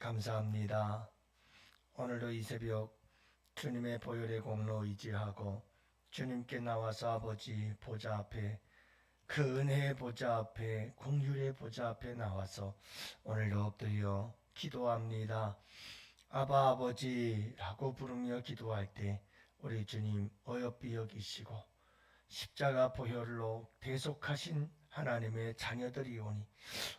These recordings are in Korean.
감사합니다. 오늘도 이 새벽 주님의 보혈의 공로 의지하고 주님께 나와서 아버지 보좌 앞에, 그 은혜의 보좌 앞에, 공율의 보좌 앞에 나와서 오늘도 엎드려 기도합니다. 아바 아버지라고 부르며 기도할 때 우리 주님 어여삐 여기시고 십자가 보혈로 대속하신 하나님의 자녀들이오니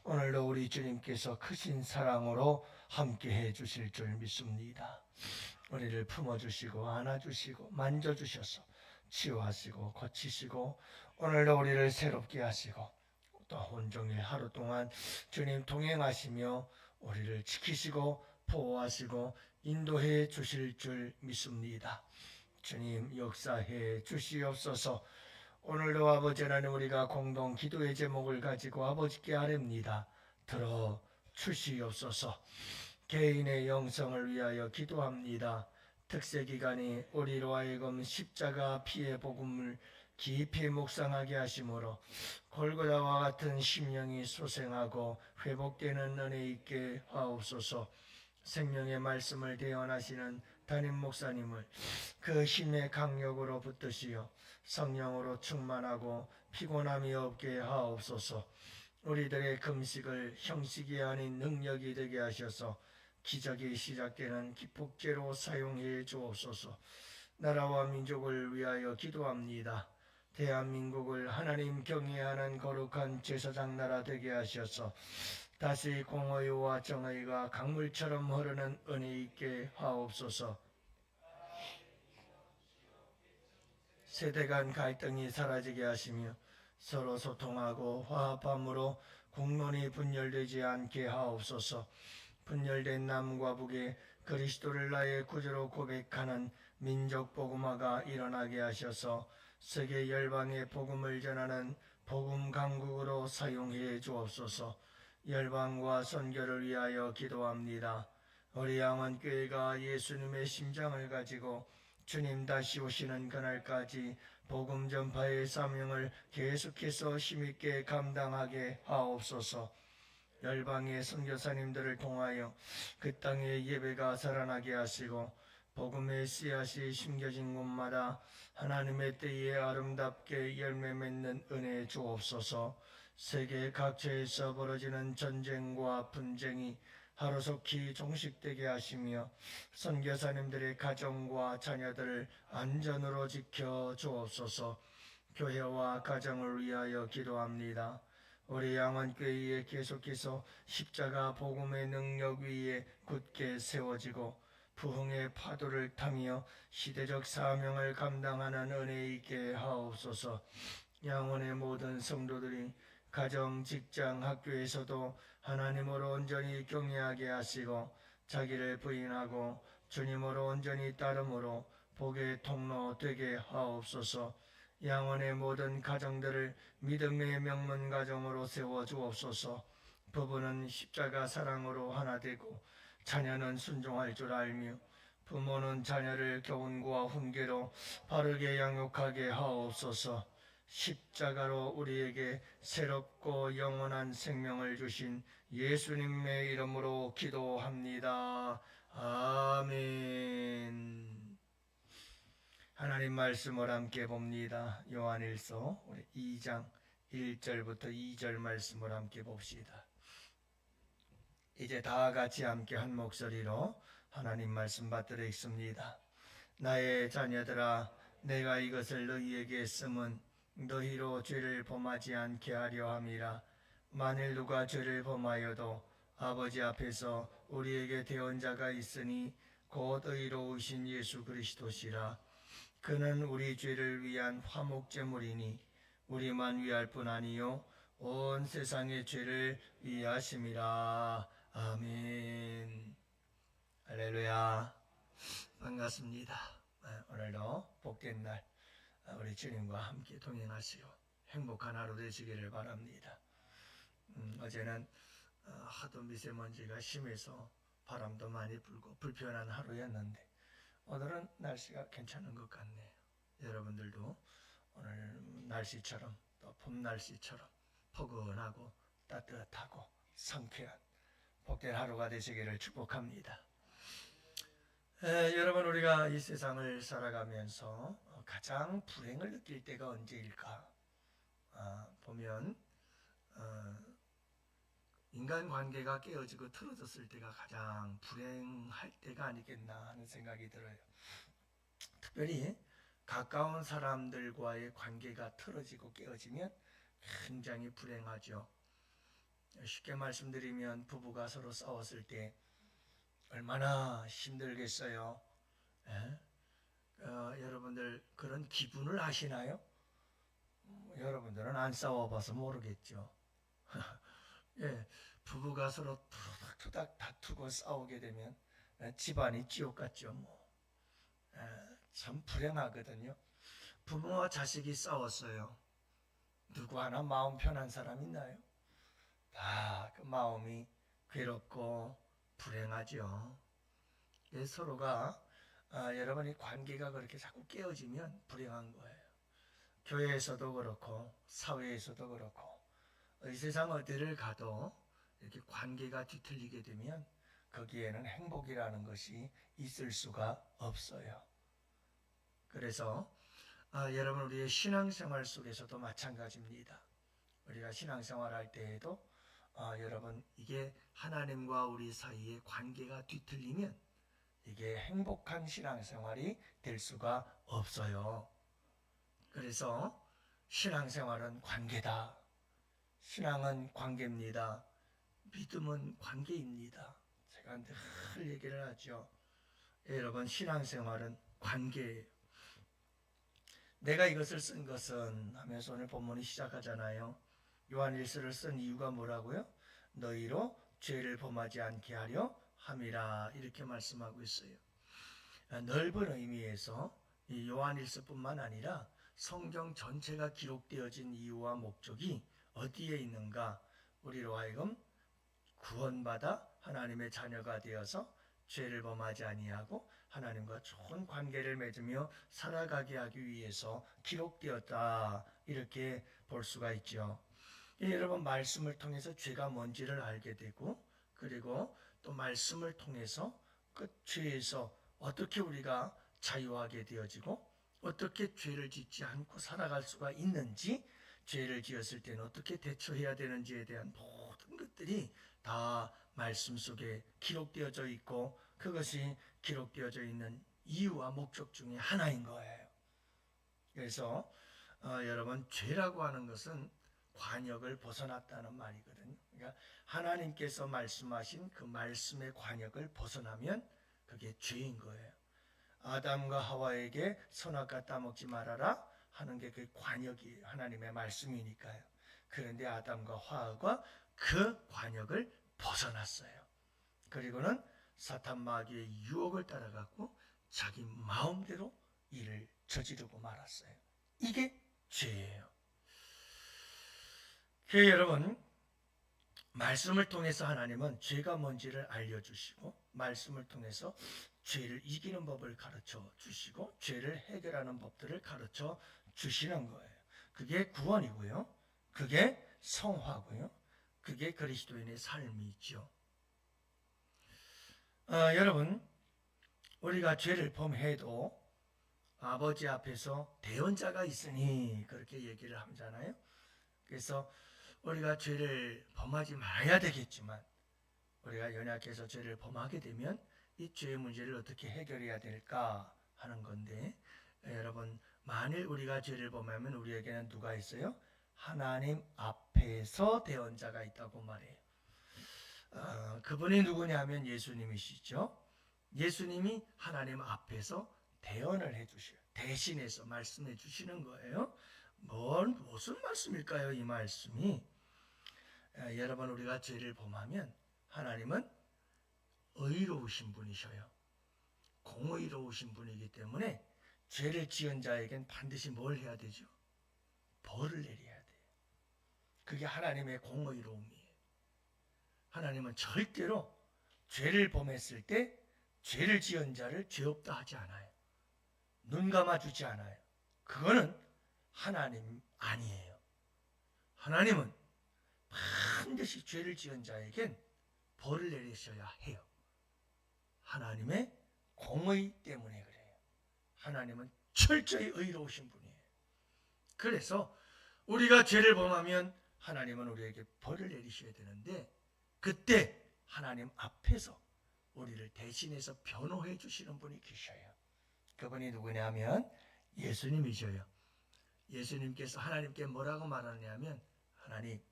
오늘도 우리 주님께서 크신 사랑으로 함께해 주실 줄 믿습니다. 우리를 품어주시고 안아주시고 만져주셔서 치유하시고 고치시고 오늘도 우리를 새롭게 하시고 또 온종일 하루 동안 주님 동행하시며 우리를 지키시고 보호하시고 인도해 주실 줄 믿습니다. 주님 역사해 주시옵소서. 오늘도 아버지 하나님, 우리가 공동 기도의 제목을 가지고 아버지께 아뢰옵니다. 들어 주시옵소서. 개인의 영성을 위하여 기도합니다. 특세 기간이 우리로 하여금 십자가 피의 복음을 깊이 묵상하게 하심으로 골고다와 같은 심령이 소생하고 회복되는 은혜 있게 하옵소서. 생명의 말씀을 대언하시는 담임 목사님을 그 힘의 강력으로 붙드시어 성령으로 충만하고 피곤함이 없게 하옵소서. 우리들의 금식을 형식이 아닌 능력이 되게 하셔서 기적이 시작되는 기폭제로 사용해 주옵소서. 나라와 민족을 위하여 기도합니다. 대한민국을 하나님 경외하는 거룩한 제사장 나라 되게 하셔서 다시 공의와 정의가 강물처럼 흐르는 은혜 있게 하옵소서. 세대 간 갈등이 사라지게 하시며 서로 소통하고 화합함으로 국론이 분열되지 않게 하옵소서. 분열된 남과 북에 그리스도를 나의 구주로 고백하는 민족 복음화가 일어나게 하셔서 세계 열방의 복음을 전하는 복음 강국으로 사용해 주옵소서. 열방과 선교를 위하여 기도합니다. 우리 양원교회가 예수님의 심장을 가지고 주님 다시 오시는 그날까지 복음 전파의 사명을 계속해서 힘있게 감당하게 하옵소서. 열방의 선교사님들을 통하여 그 땅의 예배가 살아나게 하시고 복음의 씨앗이 심겨진 곳마다 하나님의 때에 아름답게 열매 맺는 은혜 주옵소서. 세계 각처에서 벌어지는 전쟁과 분쟁이 하루속히 종식되게 하시며 선교사님들의 가정과 자녀들을 안전으로 지켜 주옵소서. 교회와 가정을 위하여 기도합니다. 우리 양원교회에 계속해서 십자가 복음의 능력 위에 굳게 세워지고 부흥의 파도를 타며 시대적 사명을 감당하는 은혜 있게 하옵소서. 양원의 모든 성도들이 가정, 직장, 학교에서도 하나님으로 온전히 경외하게 하시고 자기를 부인하고 주님으로 온전히 따름으로 복의 통로 되게 하옵소서. 양원의 모든 가정들을 믿음의 명문 가정으로 세워 주옵소서. 부부는 십자가 사랑으로 하나 되고 자녀는 순종할 줄 알며 부모는 자녀를 교훈과 훈계로 바르게 양육하게 하옵소서. 십자가로 우리에게 새롭고 영원한 생명을 주신 예수님의 이름으로 기도합니다. 아멘. 하나님 말씀을 함께 봅니다. 요한일서 2장 1절부터 2절 말씀을 함께 봅시다. 이제 다 같이 함께 한 목소리로 하나님 말씀 받들어 읽습니다. 나의 자녀들아, 내가 이것을 너희에게 쓰면 너희로 죄를 범하지 않게 하려 함이라. 만일 누가 죄를 범하여도 아버지 앞에서 우리에게 대언자가 있으니 곧 의로우신 예수 그리스도시라. 그는 우리 죄를 위한 화목제물이니 우리만 위할 뿐 아니요 온 세상의 죄를 위하심이라. 아멘. 할렐루야. 반갑습니다. 오늘도 복된 날 우리 주님과 함께 동행하시고 행복한 하루 되시기를 바랍니다. 어제는 하도 미세먼지가 심해서 바람도 많이 불고 불편한 하루였는데 오늘은 날씨가 괜찮은 것 같네요. 여러분들도 오늘 날씨처럼 또 봄 날씨처럼 포근하고 따뜻하고 상쾌한 복된 하루가 되시기를 축복합니다. 여러분, 우리가 이 세상을 살아가면서 가장 불행을 느낄 때가 언제일까? 보면 인간관계가 깨어지고 틀어졌을 때가 가장 불행할 때가 아니겠나 하는 생각이 들어요. 특별히 가까운 사람들과의 관계가 틀어지고 깨어지면 굉장히 불행하죠. 쉽게 말씀드리면 부부가 서로 싸웠을 때 얼마나 힘들겠어요. 여러분들 그런 기분을 아시나요? 여러분들은 안 싸워봐서 모르겠죠. 예, 부부가 서로 투닥투닥 다투고 싸우게 되면 집안이 지옥 같죠. 참 불행하거든요. 부모와 자식이 싸웠어요. 누구 하나 마음 편한 사람 있나요? 다 그 마음이 괴롭고 불행하죠. 서로가 여러분이 관계가 그렇게 자꾸 깨어지면 불행한 거예요. 교회에서도 그렇고 사회에서도 그렇고 이 세상 어디를 가도 이렇게 관계가 뒤틀리게 되면 거기에는 행복이라는 것이 있을 수가 없어요. 그래서 여러분, 우리의 신앙생활 속에서도 마찬가지입니다. 우리가 신앙생활 할 때에도 여러분, 이게 하나님과 우리 사이의 관계가 뒤틀리면 이게 행복한 신앙생활이 될 수가 없어요. 그래서 신앙생활은 관계다. 신앙은 관계입니다. 믿음은 관계입니다. 제가 늘 얘기를 하죠. 여러분, 신앙생활은 관계예요. 내가 이것을 쓴 것은 하면서 오늘 본문이 시작하잖아요. 요한일서를 쓴 이유가 뭐라고요? 너희로 죄를 범하지 않게 하려 함이라, 이렇게 말씀하고 있어요. 넓은 의미에서 이 요한일서뿐만 아니라 성경 전체가 기록되어진 이유와 목적이 어디에 있는가? 우리로 하여금 구원받아 하나님의 자녀가 되어서 죄를 범하지 아니하고 하나님과 좋은 관계를 맺으며 살아가게 하기 위해서 기록되었다, 이렇게 볼 수가 있죠. 여러분, 말씀을 통해서 죄가 뭔지를 알게 되고, 그리고 또 말씀을 통해서 그 죄에서 어떻게 우리가 자유하게 되어지고 어떻게 죄를 짓지 않고 살아갈 수가 있는지, 죄를 지었을 때는 어떻게 대처해야 되는지에 대한 모든 것들이 다 말씀 속에 기록되어져 있고, 그것이 기록되어져 있는 이유와 목적 중에 하나인 거예요. 그래서 여러분, 죄라고 하는 것은 관역을 벗어났다는 말이거든요. 그러니까 하나님께서 말씀하신 그 말씀의 관역을 벗어나면 그게 죄인 거예요. 아담과 하와에게 선악과 따먹지 말아라 하는 게 그 관역이 하나님의 말씀이니까요. 그런데 아담과 하와가 그 관역을 벗어났어요. 그리고는 사탄 마귀의 유혹을 따라가고 자기 마음대로 일을 저지르고 말았어요. 이게 죄예요. 여러분, 말씀을 통해서 하나님은 죄가 뭔지를 알려주시고, 말씀을 통해서 죄를 이기는 법을 가르쳐 주시고, 죄를 해결하는 법들을 가르쳐 주시는 거예요. 그게 구원이고요. 그게 성화고요. 그게 그리스도인의 삶이죠. 여러분, 우리가 죄를 범해도 아버지 앞에서 대언자가 있으니 그렇게 얘기를 하잖아요. 그래서 우리가 죄를 범하지 말아야 되겠지만, 우리가 연약해서 죄를 범하게 되면 이 죄의 문제를 어떻게 해결해야 될까 하는 건데, 여러분, 만일 우리가 죄를 범하면 우리에게는 누가 있어요? 하나님 앞에서 대언자가 있다고 말해요. 그분이 누구냐면 예수님이시죠. 예수님이 하나님 앞에서 대언을 해주셔요. 대신해서 말씀해 주시는 거예요. 무슨 말씀일까요? 이 말씀이 여러분, 우리가 죄를 범하면 하나님은 의로우신 분이셔요. 공의로우신 분이기 때문에 죄를 지은 자에겐 반드시 뭘 해야 되죠? 벌을 내려야 돼요. 그게 하나님의 공의로움이에요. 하나님은 절대로 죄를 범했을 때 죄를 지은 자를 죄 없다 하지 않아요. 눈 감아주지 않아요. 그거는 하나님 아니에요. 하나님은 반드시 죄를 지은 자에겐 벌을 내리셔야 해요. 하나님의 공의 때문에 그래요. 하나님은 철저히 의로우신 분이에요. 그래서 우리가 죄를 범하면 하나님은 우리에게 벌을 내리셔야 되는데, 그때 하나님 앞에서 우리를 대신해서 변호해 주시는 분이 계셔요. 그분이 누구냐면 예수님이셔요. 예수님께서 하나님께 뭐라고 말하냐면, 하나님,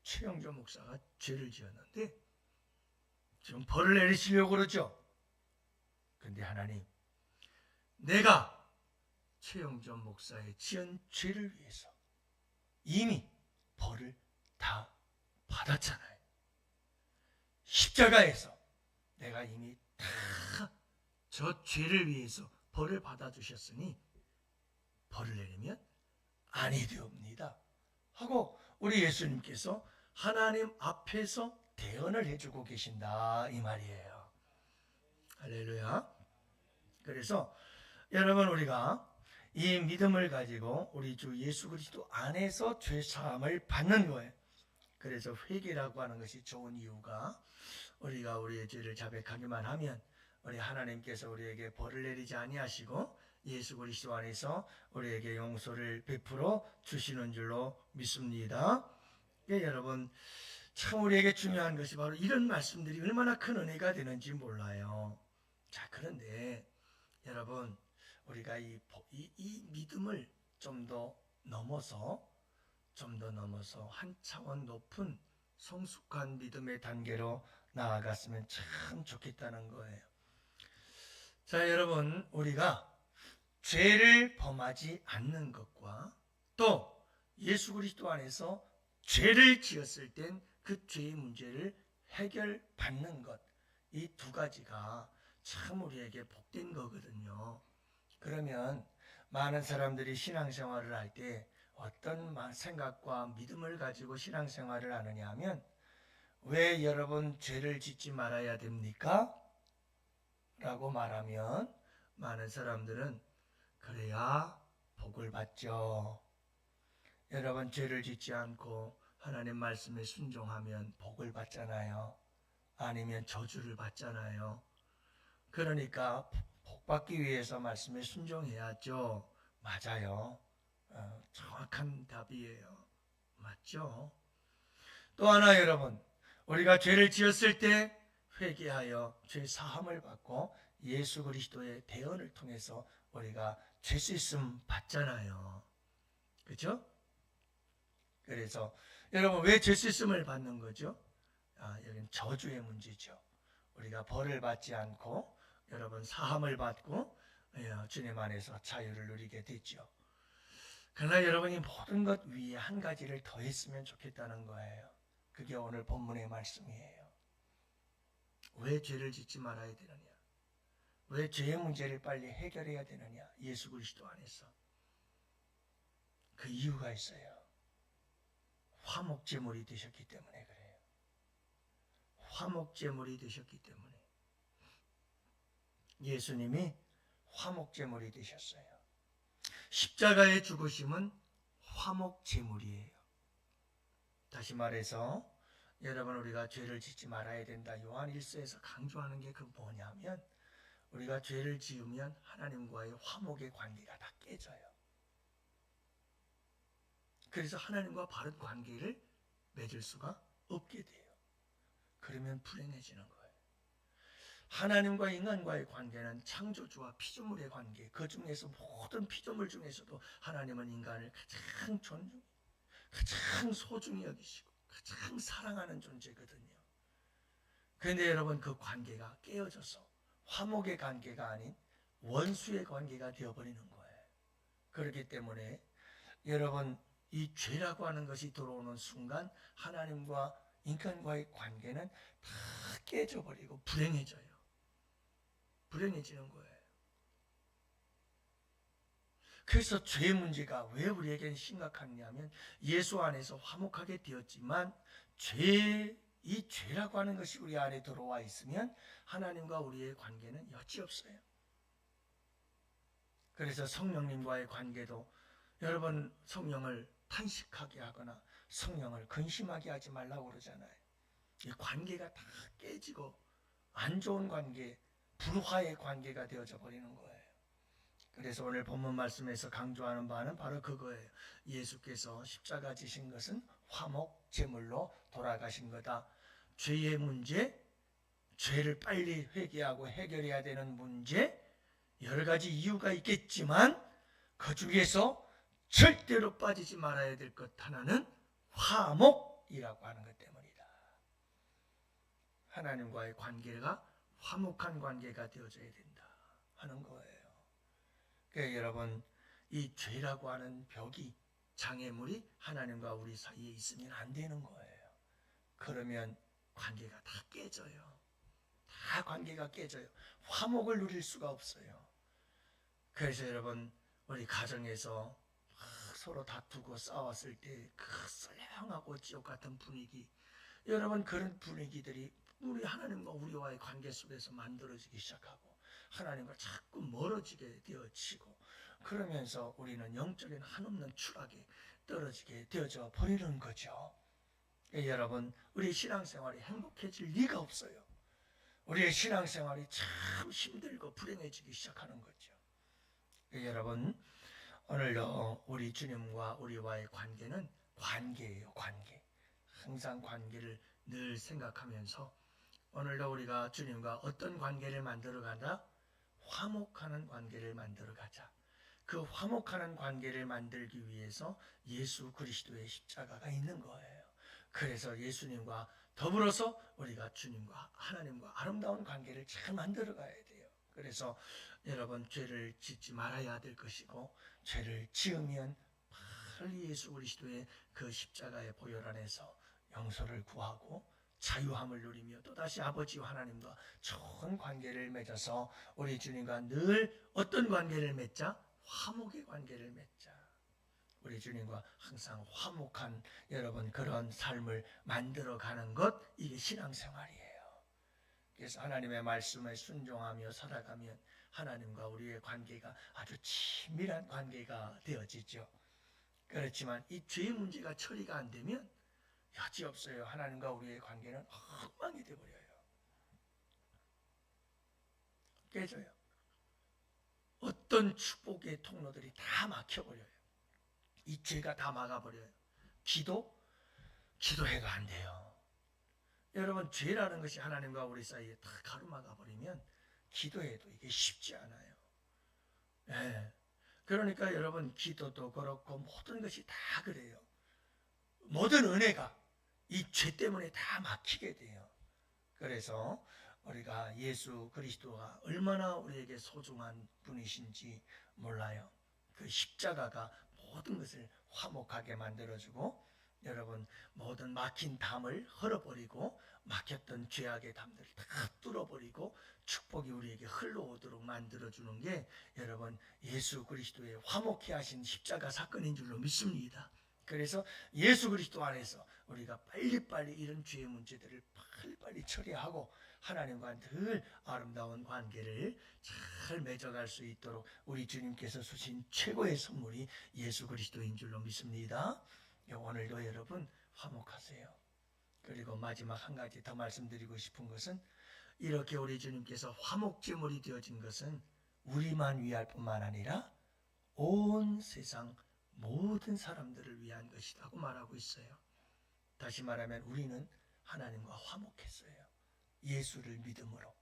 최영조 목사가 죄를 지었는데 지금 벌을 내리시려고 그러죠. 근데 하나님, 내가 최영조 목사의 지은 죄를 위해서 이미 벌을 다 받았잖아요. 십자가에서 내가 이미 다 저 죄를 위해서 벌을 받아주셨으니 벌을 내리면 아니 되옵니다 하고 우리 예수님께서 하나님 앞에서 대언을 해주고 계신다 이 말이에요. 할렐루야. 그래서 여러분, 우리가 이 믿음을 가지고 우리 주 예수 그리스도 안에서 죄 사함을 받는 거예요. 그래서 회개라고 하는 것이 좋은 이유가, 우리가 우리의 죄를 자백하기만 하면 우리 하나님께서 우리에게 벌을 내리지 아니하시고 예수 그리스도 안에서 우리에게 용서를 베풀어 주시는 줄로 믿습니다. 예, 여러분, 참 우리에게 중요한 것이 바로 이런 말씀들이 얼마나 큰 은혜가 되는지 몰라요. 자, 그런데 여러분, 우리가 이 믿음을 좀 더 넘어서 한 차원 높은 성숙한 믿음의 단계로 나아갔으면 참 좋겠다는 거예요. 자, 여러분, 우리가 죄를 범하지 않는 것과 또 예수 그리스도 안에서 죄를 지었을 땐 그 죄의 문제를 해결받는 것, 이 두 가지가 참 우리에게 복된 거거든요. 그러면 많은 사람들이 신앙생활을 할 때 어떤 생각과 믿음을 가지고 신앙생활을 하느냐 하면, 왜 여러분 죄를 짓지 말아야 됩니까? 라고 말하면 많은 사람들은 그래야 복을 받죠. 여러분, 죄를 짓지 않고 하나님 말씀에 순종하면 복을 받잖아요. 아니면 저주를 받잖아요. 그러니까 복 받기 위해서 말씀에 순종해야죠. 맞아요. 정확한 답이에요. 맞죠? 또 하나, 여러분, 우리가 죄를 지었을 때 회개하여 죄 사함을 받고 예수 그리스도의 대언을 통해서 우리가 죄 씻음 받잖아요. 그렇죠? 그래서 여러분, 왜 죄 씻음을 받는 거죠? 여기는 저주의 문제죠. 우리가 벌을 받지 않고 여러분 사함을 받고 주님 안에서 자유를 누리게 됐죠. 그러나 여러분이 모든 것 위에 한 가지를 더 했으면 좋겠다는 거예요. 그게 오늘 본문의 말씀이에요. 왜 죄를 짓지 말아야 되느냐? 왜 죄의 문제를 빨리 해결해야 되느냐? 예수 그리스도 안에서. 그 이유가 있어요. 화목제물이 되셨기 때문에 그래요. 화목제물이 되셨기 때문에. 예수님이 화목제물이 되셨어요. 십자가의 죽으심은 화목제물이에요. 다시 말해서 여러분, 우리가 죄를 짓지 말아야 된다. 요한 1서에서 강조하는 게 그 뭐냐면, 우리가 죄를 지으면 하나님과의 화목의 관계가 다 깨져요. 그래서 하나님과 바른 관계를 맺을 수가 없게 돼요. 그러면 불행해지는 거예요. 하나님과 인간과의 관계는 창조주와 피조물의 관계, 그 중에서 모든 피조물 중에서도 하나님은 인간을 가장 소중히 여기시고 가장 사랑하는 존재거든요. 그런데 여러분, 그 관계가 깨어져서 화목의 관계가 아닌 원수의 관계가 되어버리는 거예요. 그렇기 때문에 여러분, 이 죄라고 하는 것이 들어오는 순간 하나님과 인간과의 관계는 다 깨져버리고 불행해져요. 불행해지는 거예요. 그래서 죄의 문제가 왜 우리에게는 심각하냐면, 예수 안에서 화목하게 되었지만 이 죄라고 하는 것이 우리 안에 들어와 있으면 하나님과 우리의 관계는 여지없어요. 그래서 성령님과의 관계도, 여러분, 성령을 탄식하게 하거나 성령을 근심하게 하지 말라고 그러잖아요. 이 관계가 다 깨지고 안 좋은 관계, 불화의 관계가 되어져 버리는 거예요. 그래서 오늘 본문 말씀에서 강조하는 바는 바로 그거예요. 예수께서 십자가 지신 것은 화목 제물로 돌아가신 거다. 죄의 문제, 죄를 빨리 회개하고 해결해야 되는 문제, 여러 가지 이유가 있겠지만 그 중에서 절대로 빠지지 말아야 될 것 하나는 화목이라고 하는 것 때문이다. 하나님과의 관계가 화목한 관계가 되어져야 된다 하는 거예요. 그러니까 여러분, 이 죄라고 하는 벽이, 장애물이 하나님과 우리 사이에 있으면 안 되는 거예요. 그러면 관계가 다 깨져요. 다 관계가 깨져요. 화목을 누릴 수가 없어요. 그래서 여러분, 우리 가정에서 서로 다투고 싸웠을 때 그 썰렁하고 지옥 같은 분위기, 여러분 그런 분위기들이 우리 하나님과 우리와의 관계 속에서 만들어지기 시작하고 하나님과 자꾸 멀어지게 되어지고, 그러면서 우리는 영적인 한없는 추락에 떨어지게 되어져 버리는 거죠. 여러분, 우리 신앙생활이 행복해질 리가 없어요. 우리의 신앙생활이 참 힘들고 불행해지기 시작하는 거죠. 여러분, 오늘도 우리 주님과 우리와의 관계는 관계예요. 관계. 항상 관계를 늘 생각하면서 오늘도 우리가 주님과 어떤 관계를 만들어 가자? 화목하는 관계를 만들어 가자. 그 화목하는 관계를 만들기 위해서 예수 그리스도의 십자가가 있는 거예요. 그래서 예수님과 더불어서 우리가 주님과 하나님과 아름다운 관계를 잘 만들어 가야 돼요. 그래서 여러분, 죄를 짓지 말아야 될 것이고, 죄를 지으면 빨리 예수 그리스도의 그 십자가의 보혈 안에서 용서를 구하고 자유함을 누리며 또다시 아버지와 하나님과 좋은 관계를 맺어서 우리 주님과 늘 어떤 관계를 맺자? 화목의 관계를 맺자. 우리 주님과 항상 화목한 여러분 그런 삶을 만들어가는 것, 이게 신앙생활이에요. 그래서 하나님의 말씀에 순종하며 살아가면 하나님과 우리의 관계가 아주 친밀한 관계가 되어지죠. 그렇지만 이 죄의 문제가 처리가 안 되면 여지없어요. 하나님과 우리의 관계는 엉망이 되어버려요. 깨져요. 어떤 축복의 통로들이 다 막혀버려요. 이 죄가 다 막아버려요. 기도해가 안 돼요. 여러분, 죄라는 것이 하나님과 우리 사이에 다 가로막아버리면 기도해도 이게 쉽지 않아요. 네. 그러니까 여러분, 기도도 그렇고 모든 것이 다 그래요. 모든 은혜가 이 죄 때문에 다 막히게 돼요. 그래서 우리가 예수 그리스도가 얼마나 우리에게 소중한 분이신지 몰라요. 그 십자가가 모든 것을 화목하게 만들어주고, 여러분 모든 막힌 담을 헐어버리고 막혔던 죄악의 담들을 다 뚫어버리고 축복이 우리에게 흘러오도록 만들어주는 게 여러분 예수 그리스도의 화목케 하신 십자가 사건인 줄로 믿습니다. 그래서 예수 그리스도 안에서 우리가 빨리빨리 이런 죄의 문제들을 빨리빨리 처리하고 하나님과 늘 아름다운 관계를 잘 맺어갈 수 있도록 우리 주님께서 주신 최고의 선물이 예수 그리스도인 줄로 믿습니다. 오늘도 여러분 화목하세요. 그리고 마지막 한 가지 더 말씀드리고 싶은 것은, 이렇게 우리 주님께서 화목제물이 되어진 것은 우리만 위할 뿐만 아니라 온 세상 모든 사람들을 위한 것이라고 말하고 있어요. 다시 말하면 우리는 하나님과 화목했어요. 예수를 믿음으로.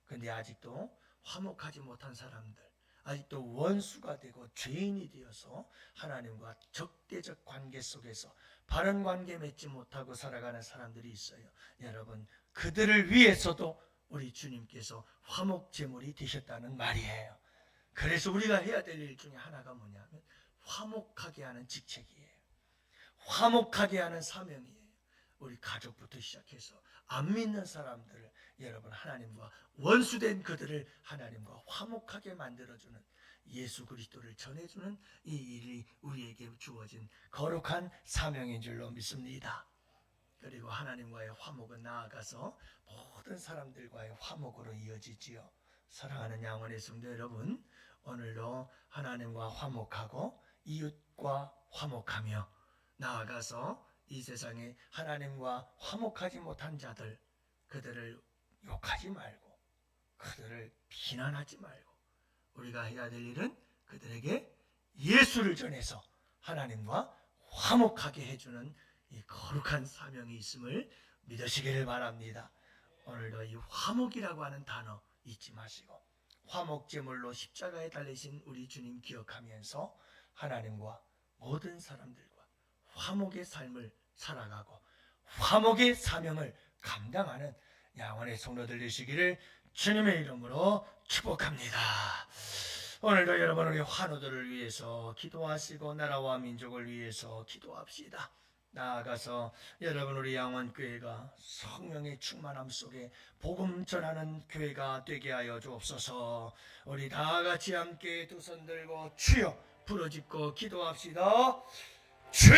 그런데 아직도 화목하지 못한 사람들, 아직도 원수가 되고 죄인이 되어서 하나님과 적대적 관계 속에서 바른 관계 맺지 못하고 살아가는 사람들이 있어요. 여러분, 그들을 위해서도 우리 주님께서 화목제물이 되셨다는 말이에요. 그래서 우리가 해야 될 일 중에 하나가 뭐냐면 화목하게 하는 직책이에요. 화목하게 하는 사명이에요. 우리 가족부터 시작해서 안 믿는 사람들을, 여러분 하나님과 원수된 그들을 하나님과 화목하게 만들어주는, 예수 그리스도를 전해주는 이 일이 우리에게 주어진 거룩한 사명인 줄로 믿습니다. 그리고 하나님과의 화목은 나아가서 모든 사람들과의 화목으로 이어지지요. 사랑하는 양원의 성도 여러분, 오늘도 하나님과 화목하고 이웃과 화목하며 나아가서 이 세상에 하나님과 화목하지 못한 자들, 그들을 욕하지 말고 그들을 비난하지 말고 우리가 해야 될 일은 그들에게 예수를 전해서 하나님과 화목하게 해주는 이 거룩한 사명이 있음을 믿으시기를 바랍니다. 오늘도 이 화목이라고 하는 단어 잊지 마시고 화목제물로 십자가에 달리신 우리 주님 기억하면서 하나님과 모든 사람들과 화목의 삶을 살아가고 화목의 사명을 감당하는 양원의 성도들 되시기를 주님의 이름으로 축복합니다. 오늘도 여러분 우리 환우들을 위해서 기도하시고 나라와 민족을 위해서 기도합시다. 나아가서 여러분 우리 양원교회가 성령의 충만함 속에 복음 전하는 교회가 되게 하여 주옵소서. 우리 다 같이 함께 두 손 들고 주여 부르짖고 기도합시다. 주여